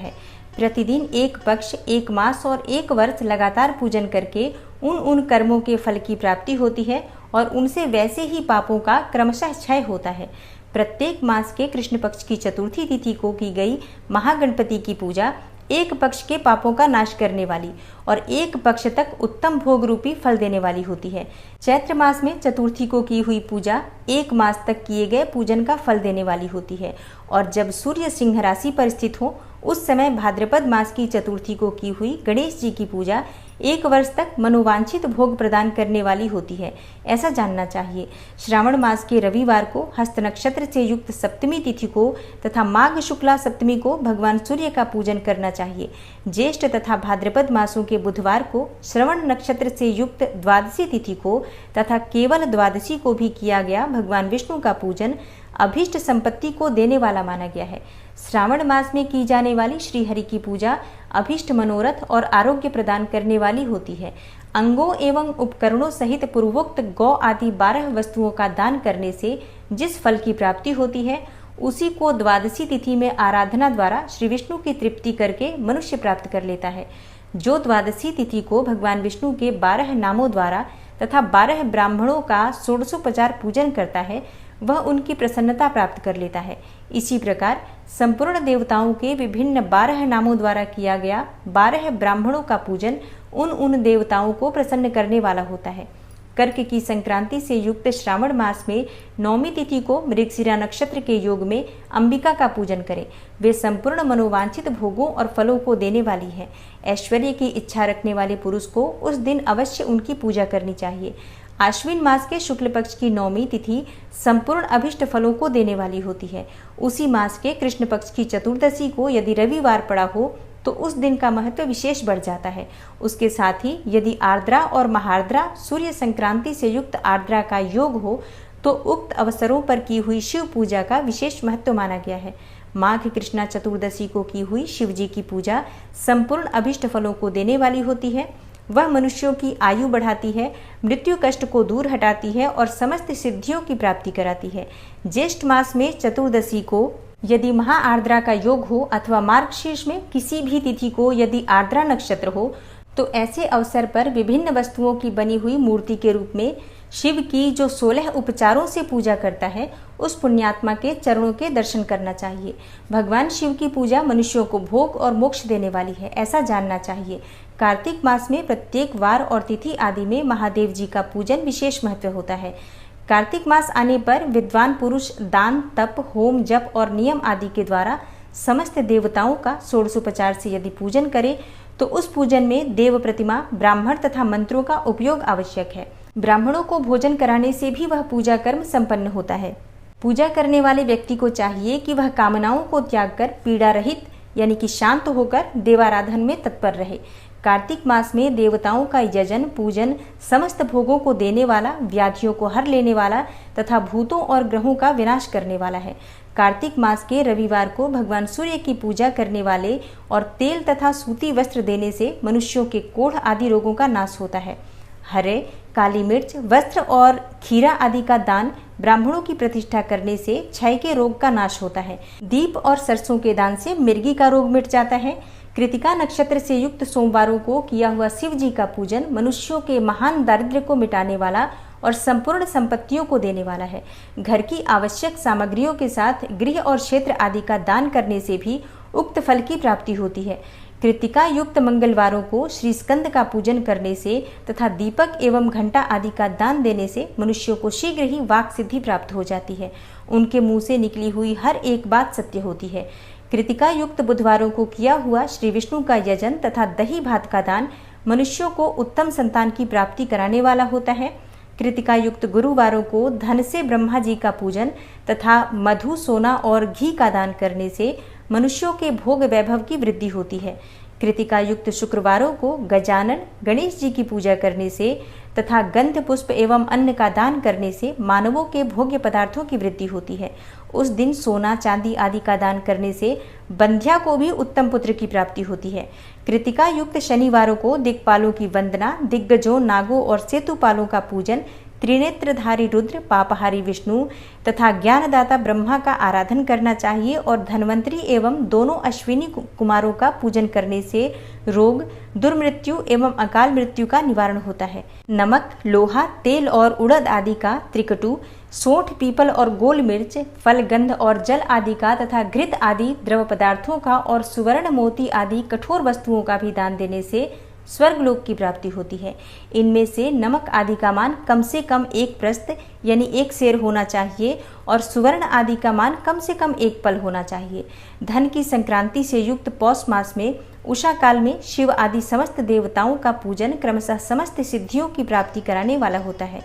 है। प्रतिदिन एक पक्ष, एक मास और एक वर्ष लगातार पूजन करके उन कर्मों के फल की प्राप्ति होती है और उनसे वैसे ही पापों का क्रमशः क्षय होता है। प्रत्येक मास के कृष्ण पक्ष की चतुर्थी तिथि को की गई महागणपति की पूजा एक पक्ष के पापों का नाश करने वाली और एक पक्ष तक उत्तम भोग रूपी फल देने वाली होती है। चैत्र मास में चतुर्थी को की हुई पूजा एक मास तक किए गए पूजन का फल देने वाली होती है और जब सूर्य सिंह राशि पर स्थित हो उस समय भाद्रपद मास की चतुर्थी को की हुई गणेश जी की पूजा एक वर्ष तक मनोवांछित भोग प्रदान करने वाली होती है, ऐसा जानना चाहिए। श्रावण मास के रविवार को हस्त नक्षत्र से युक्त सप्तमी तिथि को तथा माघ शुक्ला सप्तमी को भगवान सूर्य का पूजन करना चाहिए। ज्येष्ठ तथा भाद्रपद मासों के बुधवार को श्रवण नक्षत्र से युक्त द्वादशी तिथि को तथा केवल द्वादशी को भी किया गया भगवान विष्णु का पूजन अभीष्ट संपत्ति को देने वाला माना गया है। श्रावण मास में की जाने वाली श्री हरि की पूजा अभीष्ट मनोरथ और आरोग्य प्रदान करने वाली होती है। अंगों एवं उपकरणों सहित पूर्वोक्त गौ आदि 12 वस्तुओं का दान करने से जिस फल की प्राप्ति होती है उसी को द्वादशी तिथि में आराधना द्वारा श्री विष्णु की तृप्ति करके मनुष्य प्राप्त कर लेता है। जो द्वादशी तिथि को भगवान विष्णु के 12 नामों द्वारा तथा 12 ब्राह्मणों का षोडशोपचार पूजन करता है वह उनकी प्रसन्नता प्राप्त कर लेता है। इसी प्रकार संपूर्ण देवताओं के विभिन्न 12 नामों द्वारा किया गया 12 ब्राह्मणों का पूजन उन देवताओं को प्रसन्न करने वाला होता है। कर्क की संक्रांति से युक्त श्रावण मास में नौमी तिथि को मृगशिरा नक्षत्र के योग में अंबिका का पूजन करें। वे संपूर्ण मनोवांछित भोगों और फलों को देने वाली है। ऐश्वर्य की इच्छा रखने वाले पुरुष को उस दिन अवश्य उनकी पूजा करनी चाहिए। आश्विन मास के शुक्ल पक्ष की नौमी तिथि संपूर्ण अभिष्ट फलों को देने वाली होती है। उसी मास के कृष्ण पक्ष की चतुर्दशी को यदि रविवार पड़ा हो तो उस दिन का महत्व विशेष बढ़ जाता है। उसके साथ ही यदि आर्द्रा और महार्द्रा सूर्य संक्रांति से युक्त आर्द्रा का योग हो तो उक्त अवसरों पर की हुई शिव पूजा का विशेष महत्व माना गया है। माघ कृष्णा चतुर्दशी को की हुई शिव जी की पूजा संपूर्ण अभिष्ट फलों को देने वाली होती है। वह मनुष्यों की आयु बढ़ाती है, मृत्यु कष्ट को दूर हटाती है और समस्त सिद्धियों की प्राप्ति कराती है। ज्येष्ठ मास में चतुर्दशी को यदि महा आर्द्रा का योग हो अथवा मार्गशीर्ष में किसी भी तिथि को यदि आर्द्रा नक्षत्र हो तो ऐसे अवसर पर विभिन्न वस्तुओं की बनी हुई मूर्ति के रूप में शिव की जो 16 उपचारों से पूजा करता है उस पुण्यात्मा के चरणों के दर्शन करना चाहिए। भगवान शिव की पूजा मनुष्यों को भोग और मोक्ष देने वाली है, ऐसा जानना चाहिए। कार्तिक मास में प्रत्येक वार और तिथि आदि में महादेव जी का पूजन विशेष महत्व होता है। कार्तिक मास आने पर विद्वान पुरुष दान, तप, होम, जप और नियम आदि के द्वारा समस्त देवताओं का षोडशोपचार से यदि पूजन करे तो उस पूजन में देव प्रतिमा, ब्राह्मण तथा मंत्रों का उपयोग आवश्यक है। ब्राह्मणों को भोजन कराने से भी वह पूजा कर्म संपन्न होता है। पूजा करने वाले व्यक्ति को चाहिए कि वह कामनाओं को त्याग कर पीड़ा रहित यानी कि शांत होकर देवाराधन में तत्पर रहे। कार्तिक मास में देवताओं का यजन पूजन समस्त भोगों को देने वाला, व्याधियों को हर लेने वाला तथा भूतों और ग्रहों का विनाश करने वाला है। कार्तिक मास के रविवार को भगवान सूर्य की पूजा करने वाले और तेल तथा सूती वस्त्र देने से मनुष्यों के कोढ़ आदि रोगों का नाश होता है। हरे, काली मिर्च, वस्त्र और खीरा आदि का दान ब्राह्मणों की प्रतिष्ठा करने से क्षय के रोग का नाश होता है। दीप और सरसों के दान से मिर्गी का रोग मिट जाता है। कृतिका नक्षत्र से युक्त सोमवारों को किया हुआ शिव जी का पूजन मनुष्यों के महान दारिद्र्य को मिटाने वाला और संपूर्ण संपत्तियों को देने वाला है। घर की आवश्यक सामग्रियों के साथ गृह और क्षेत्र आदि का दान करने से भी उक्त फल की प्राप्ति होती है। कृतिका युक्त मंगलवारों को श्री स्कंद का पूजन करने से तथा दीपक एवं घंटा आदि का दान देने से मनुष्यों को शीघ्र ही वाक सिद्धि प्राप्त हो जाती है। उनके मुंह से निकली हुई हर एक बात सत्य होती है। कृतिका युक्त बुधवारों को किया हुआ श्री विष्णु का यजन तथा दही भात का दान मनुष्यों को उत्तम संतान की प्राप्ति कराने वाला होता है। कृतिका युक्त गुरुवारों को धन से ब्रह्मा जी का पूजन तथा मधु, सोना और घी का दान करने से मनुष्यों के भोग वैभव की वृद्धि होती है। कृतिका युक्त शुक्रवारों को गजानन गणेश जी की पूजा करने से तथा गंध पुष्प एवं अन्न का दान करने से मानवों के भोग्य पदार्थों की वृद्धि होती है। उस दिन सोना चांदी आदि का दान करने से बंध्या को भी उत्तम पुत्र की प्राप्ति होती है। कृतिका युक्त शनिवारों को दिक्पालों की वंदना, दिग्गजों, नागों और सेतुपालों का पूजन, त्रिनेत्रधारी रुद्र, पापहारी विष्णु तथा ज्ञानदाता ब्रह्मा का आराधन करना चाहिए और धन्वंतरी एवं दोनों अश्विनी कुमारों का पूजन करने से रोग, दुर्मृत्यु एवं अकाल मृत्यु का निवारण होता है। नमक, लोहा, तेल और उड़द आदि का, त्रिकटु, सोंठ, पीपल और गोल मिर्च, फल, गंध और जल आदि का तथा घृत आदि द्रव पदार्थों का और सुवर्ण, मोती आदि कठोर वस्तुओं का भी दान देने से स्वर्गलोक की प्राप्ति होती है। इनमें से नमक आदि का मान कम से कम 1 प्रस्थ यानी 1 सेर होना चाहिए और सुवर्ण आदि का मान कम से कम 1 पल होना चाहिए। धन की संक्रांति से युक्त पौष मास में उषा काल में शिव आदि समस्त देवताओं का पूजन क्रमशः समस्त सिद्धियों की प्राप्ति कराने वाला होता है।